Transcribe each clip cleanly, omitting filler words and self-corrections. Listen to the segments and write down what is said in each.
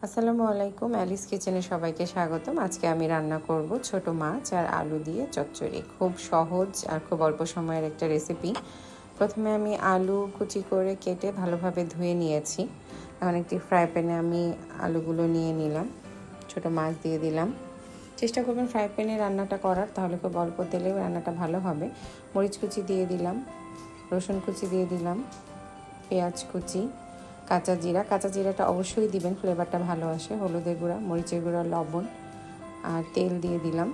আসসালামু আলাইকুম, অ্যালিস কিচেনে সবাইকে স্বাগতম। আজকে আমি রান্না করব ছোট মাছ আর আলু দিয়ে চচ্চড়ি। খুব সহজ আর খুব অল্প সময়ের একটা রেসিপি। প্রথমে আমি আলু কুচি করে কেটে ভালোভাবে ধুয়ে নিয়েছি। এখন একটি ফ্রাই প্যানে আমি আলুগুলো নিয়ে নিলাম, ছোট মাছ দিয়ে দিলাম। চেষ্টা করবেন ফ্রাই প্যানে রান্নাটা করার, তাহলে খুব অল্প তেলেও রান্নাটা ভালো হবে। মরিচ কুচি দিয়ে দিলাম, রসুন কুচি দিয়ে দিলাম, পেঁয়াজ কুচি, কাঁচা জিরাটা অবশ্যই দিবেন, ফ্লেভারটা ভালো আসে। হলুদের গুঁড়া, মরিচের গুঁড়া, লবণ আর তেল দিয়ে দিলাম।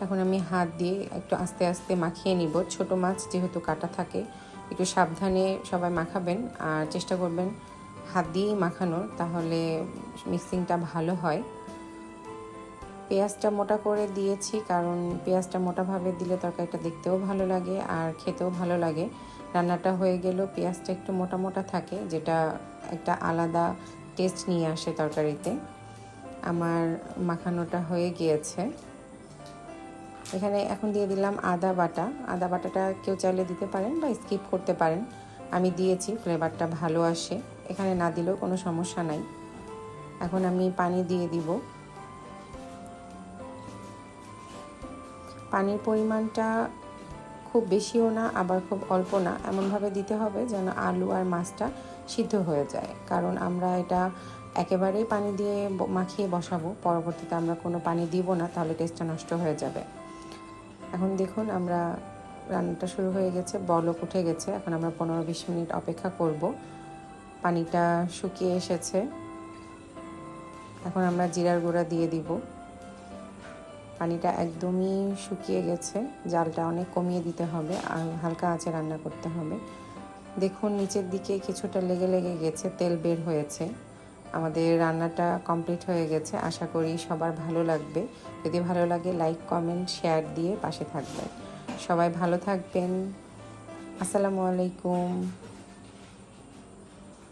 এখন আমি হাত দিয়ে একটু আস্তে আস্তে মাখিয়ে নিব। ছোট মাছ যেহেতু কাটা থাকে, একটু সাবধানে সবাই মাখাবেন আর চেষ্টা করবেন হাত দিয়েই মাখানোর, তাহলে মিক্সিংটা ভালো হয়। পেঁয়াজটা মোটা করে দিয়েছি, কারণ পেঁয়াজটা মোটাভাবে দিলে তরকারিটা দেখতেও ভালো লাগে আর খেতেও ভালো লাগে। রান্নাটা হয়ে গেলেও পেঁয়াজটা একটু মোটা মোটা থাকে, যেটা একটা আলাদা টেস্ট নিয়ে আসে তরকারিতে। আমার মাখানোটা হয়ে গিয়েছে। এখানে এখন দিয়ে দিলাম আদা বাটা। আদা বাটাটা কেউ চাইলে দিতে পারেন বা স্কিপ করতে পারেন। আমি দিয়েছি, ফ্লেভারটা ভালো আসে। এখানে না দিলেও কোনো সমস্যা নাই। এখন আমি পানি দিয়ে দিব। পানির পরিমাণটা খুব বেশিও না, আবার খুব অল্প না, এমনভাবে দিতে হবে যেন আলু আর মাছটা সিদ্ধ হয়ে যায়। কারণ আমরা এটা একেবারেই পানি দিয়ে মাখিয়ে বসাবো, পরবর্তীতে আমরা কোনো পানি দিব না, তাহলে টেস্টটা নষ্ট হয়ে যাবে। এখন দেখুন আমরা রান্নাটা শুরু হয়ে গেছে, বলক উঠে গেছে। এখন আমরা 15-20 মিনিট অপেক্ষা করব। পানিটা শুকিয়ে এসেছে। এখন আমরা জিরার গুঁড়া দিয়ে দিব। পানিটা একদমই শুকিয়ে গেছে, জালটা অনেক কমিয়ে দিতে হবে আর হালকা আঁচে রান্না করতে হবে। দেখুন নিচের দিকে কিছুটা লেগে লেগে গেছে, তেল বের হয়েছে। আমাদের রান্নাটা কমপ্লিট হয়ে গেছে। আশা করি সবার ভালো লাগবে। যদি ভালো লাগে লাইক, কমেন্ট, শেয়ার দিয়ে পাশে থাকবেন। সবাই ভালো থাকবেন। আসসালামু আলাইকুম।